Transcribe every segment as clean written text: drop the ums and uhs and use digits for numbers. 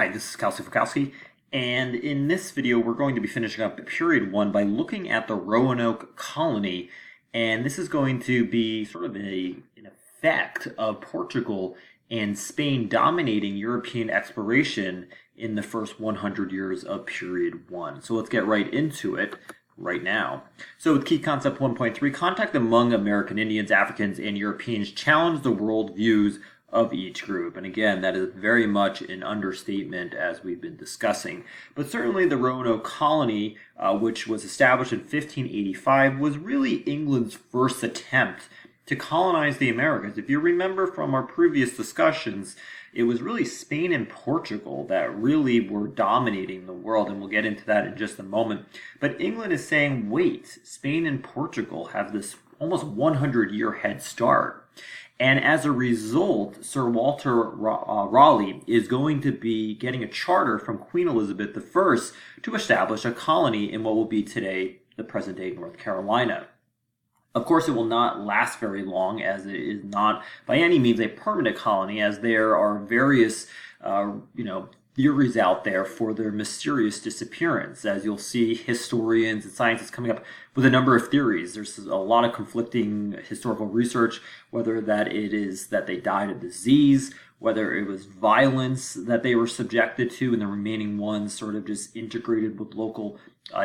Hi, this is Kowski, and in this video we're going to be finishing up period 1 by looking at the Roanoke colony, and this is going to be sort of an effect of Portugal and Spain dominating European exploration in the first 100 years of period 1. So let's get right into it right now. So with key concept 1.3, contact among American Indians, Africans, and Europeans challenge the world views of each group. And again, that is very much an understatement as we've been discussing. But certainly the Roanoke colony, which was established in 1585, was really England's first attempt to colonize the Americas. If you remember from our previous discussions, it was really Spain and Portugal that really were dominating the world, and we'll get into that in just a moment. But England is saying, wait, Spain and Portugal have this almost 100-year head start. And as a result, Sir Walter Raleigh is going to be getting a charter from Queen Elizabeth I to establish a colony in what will be today the present-day North Carolina. Of course, it will not last very long, as it is not by any means a permanent colony, as there are various, theories out there for their mysterious disappearance. As you'll see, historians and scientists coming up with a number of theories. There's a lot of conflicting historical research, whether that it is that they died of disease, whether it was violence that they were subjected to, and the remaining ones sort of just integrated with local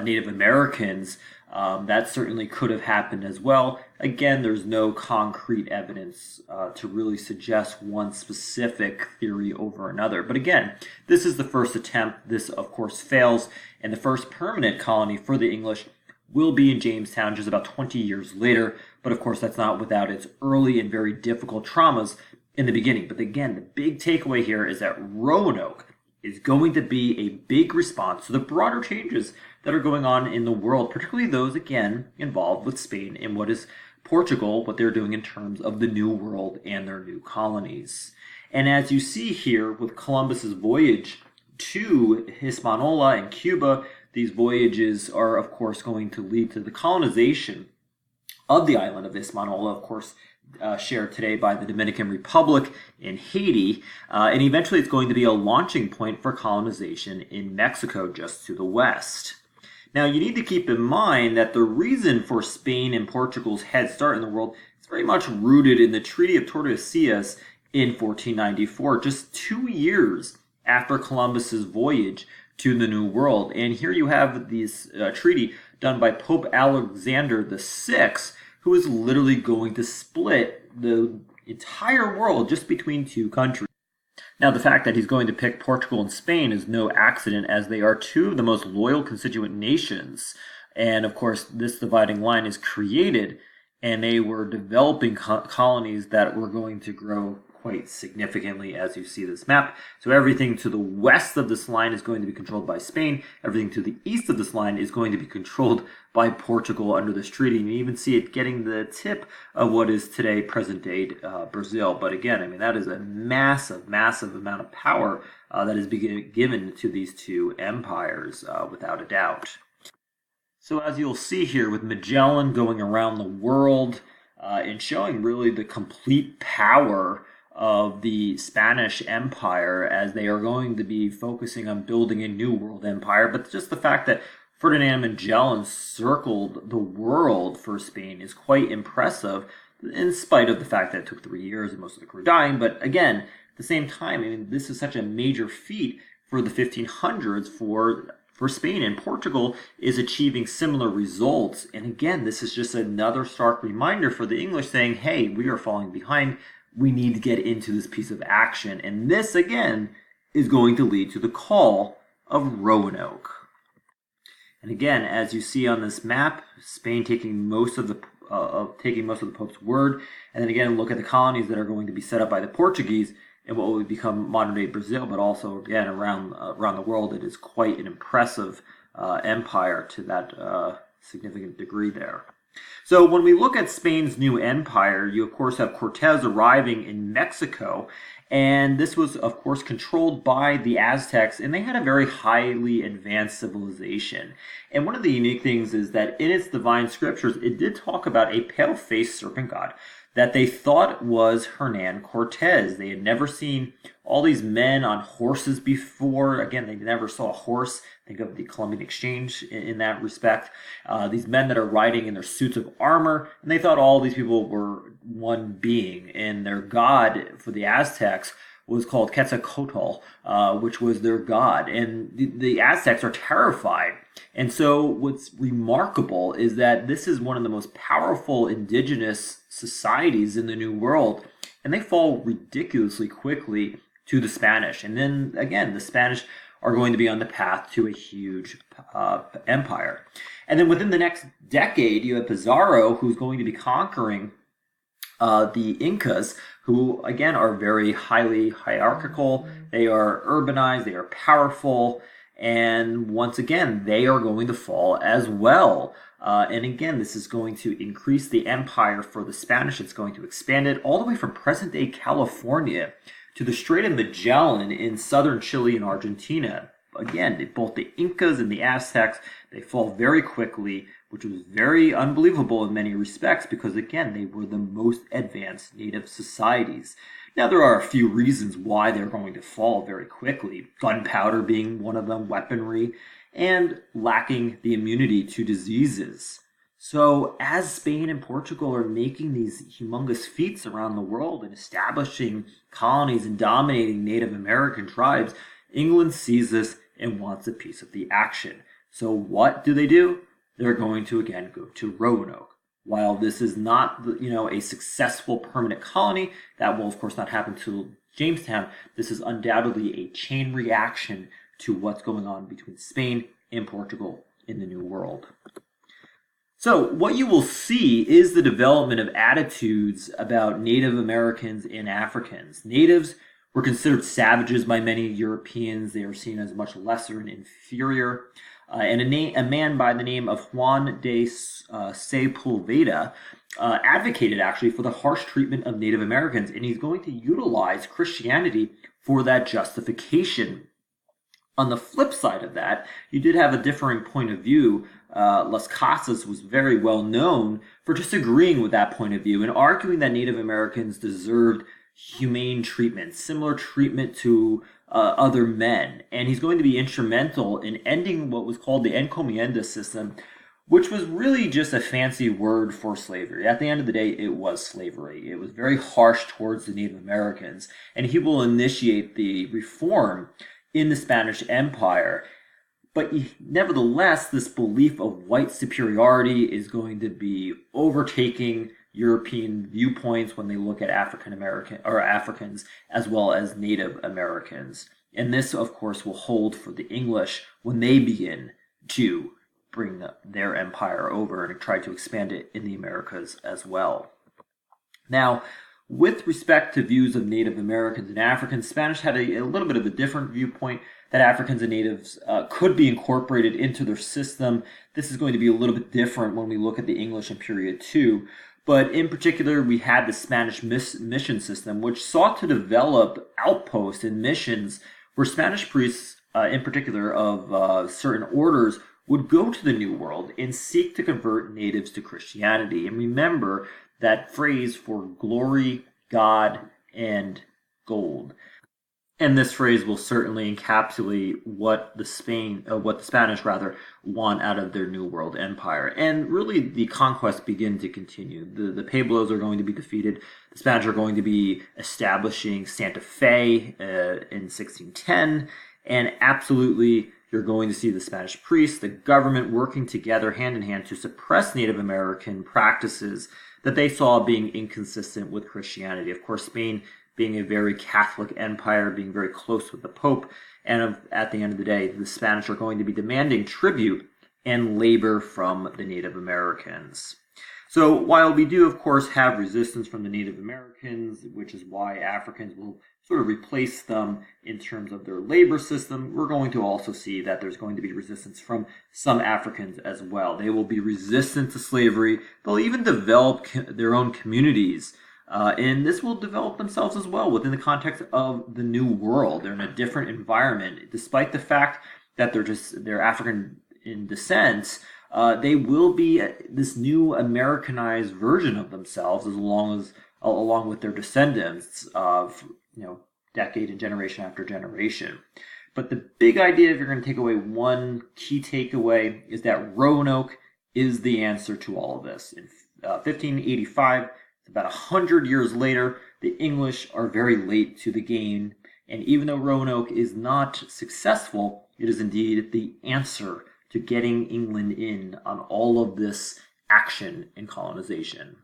Native Americans. That certainly could have happened as well. Again, there's no concrete evidence to really suggest one specific theory over another. But again, this is the first attempt. This, of course, fails. And the first permanent colony for the English will be in Jamestown just about 20 years later. But of course, that's not without its early and very difficult traumas in the beginning. But again, the big takeaway here is that Roanoke is going to be a big response to the broader changes that are going on in the world, particularly those, again, involved with Spain and what is Portugal, what they're doing in terms of the New World and their new colonies. And as you see here with Columbus's voyage to Hispaniola and Cuba, these voyages are, of course, going to lead to the colonization of the island of Hispaniola, of course, shared today by the Dominican Republic and Haiti, and eventually it's going to be a launching point for colonization in Mexico just to the west. Now, you need to keep in mind that the reason for Spain and Portugal's head start in the world is very much rooted in the Treaty of Tordesillas in 1494, just 2 years after Columbus's voyage to the New World. And here you have this treaty done by Pope Alexander VI, who is literally going to split the entire world just between two countries. Now, the fact that he's going to pick Portugal and Spain is no accident, as they are two of the most loyal constituent nations. And of course, this dividing line is created, and they were developing colonies that were going to grow quite significantly, as you see this map. So everything to the west of this line is going to be controlled by Spain. Everything to the east of this line is going to be controlled by Portugal under this treaty. And you even see it getting the tip of what is today present-day Brazil. But again, I mean, that is a massive, massive amount of power that is being given to these two empires, without a doubt. So as you'll see here, with Magellan going around the world and showing really the complete power of the Spanish Empire, as they are going to be focusing on building a new world empire. But just the fact that Ferdinand Magellan circled the world for Spain is quite impressive, in spite of the fact that it took 3 years and most of the crew dying. But again, at the same time, I mean, this is such a major feat for the 1500s for Spain, and Portugal is achieving similar results. And again, this is just another stark reminder for the English saying, hey, we are falling behind. We need to get into this piece of action. And this, again, is going to lead to the call of Roanoke. And again, as you see on this map, Spain taking most of the Pope's word. And then again, look at the colonies that are going to be set up by the Portuguese in what will become modern-day Brazil, but also, again, around the world. It is quite an impressive empire to that significant degree there. So when we look at Spain's new empire, you of course have Cortes arriving in Mexico, and this was of course controlled by the Aztecs, and they had a very highly advanced civilization. And one of the unique things is that in its divine scriptures, it did talk about a pale-faced serpent god that they thought was Hernan Cortes. They had never seen all these men on horses before. Again, they never saw a horse. Think of the Columbian Exchange in that respect. These men that are riding in their suits of armor, and they thought all these people were one being, and their god for the Aztecs was called Quetzalcoatl, which was their god. And the Aztecs are terrified. And so what's remarkable is that this is one of the most powerful indigenous societies in the New World, and they fall ridiculously quickly to the Spanish. And then again, the Spanish are going to be on the path to a huge empire. And then within the next decade, you have Pizarro, who's going to be conquering the Incas, who again are very highly hierarchical. They are urbanized, they are powerful, and once again, they are going to fall as well. And again, this is going to increase the empire for the Spanish. It's going to expand it all the way from present-day California to the Strait of Magellan in southern Chile and Argentina. Again, both the Incas and the Aztecs, they fall very quickly, which was very unbelievable in many respects because, again, they were the most advanced native societies. Now, there are a few reasons why they're going to fall very quickly, gunpowder being one of them, weaponry, and lacking the immunity to diseases. So as Spain and Portugal are making these humongous feats around the world and establishing colonies and dominating Native American tribes, England sees this and wants a piece of the action. So what do? They're going to again go to Roanoke. While this is not, a successful permanent colony, that will of course not happen to Jamestown, this is undoubtedly a chain reaction to what's going on between Spain and Portugal in the New World. So what you will see is the development of attitudes about Native Americans and Africans. Natives were considered savages by many Europeans. They are seen as much lesser and inferior. And a man by the name of Juan de Sepulveda advocated actually for the harsh treatment of Native Americans, and he's going to utilize Christianity for that justification. On the flip side of that, you did have a differing point of view. Las Casas was very well known for disagreeing with that point of view and arguing that Native Americans deserved humane treatment, similar treatment to other men. And he's going to be instrumental in ending what was called the encomienda system, which was really just a fancy word for slavery. At the end of the day, it was slavery. It was very harsh towards the Native Americans, and he will initiate the reform in the Spanish Empire. But nevertheless, this belief of white superiority is going to be overtaking European viewpoints when they look at African American or Africans as well as Native Americans. And this, of course, will hold for the English when they begin to bring their empire over and try to expand it in the Americas as well. Now, with respect to views of Native Americans and Africans, Spanish had a little bit of a different viewpoint that Africans and natives could be incorporated into their system. This is going to be a little bit different when we look at the English in period 2. But in particular, we had the Spanish mission system, which sought to develop outposts and missions where Spanish priests, in particular of certain orders, would go to the New World and seek to convert natives to Christianity. And remember that phrase for glory, God, and gold. And this phrase will certainly encapsulate what the Spanish want out of their New World empire. And really, the conquests begin to continue. The Pueblos are going to be defeated. The Spanish are going to be establishing Santa Fe in 1610. And absolutely, you're going to see the Spanish priests, the government working together hand in hand to suppress Native American practices that they saw being inconsistent with Christianity. Of course, Spain being a very Catholic empire, being very close with the Pope, and at the end of the day, the Spanish are going to be demanding tribute and labor from the Native Americans. So while we do, of course, have resistance from the Native Americans, which is why Africans will sort of replace them in terms of their labor system, we're going to also see that there's going to be resistance from some Africans as well. They will be resistant to slavery. They'll even develop their own communities. And this will develop themselves as well within the context of the New World. They're in a different environment. Despite the fact that they're African in descent, they will be this new Americanized version of themselves as long as along with their descendants of, decade and generation after generation. But the big idea, if you're going to take away one key takeaway, is that Roanoke is the answer to all of this. In 1585, about 100 years later, the English are very late to the game, and even though Roanoke is not successful, it is indeed the answer to getting England in on all of this action in colonization.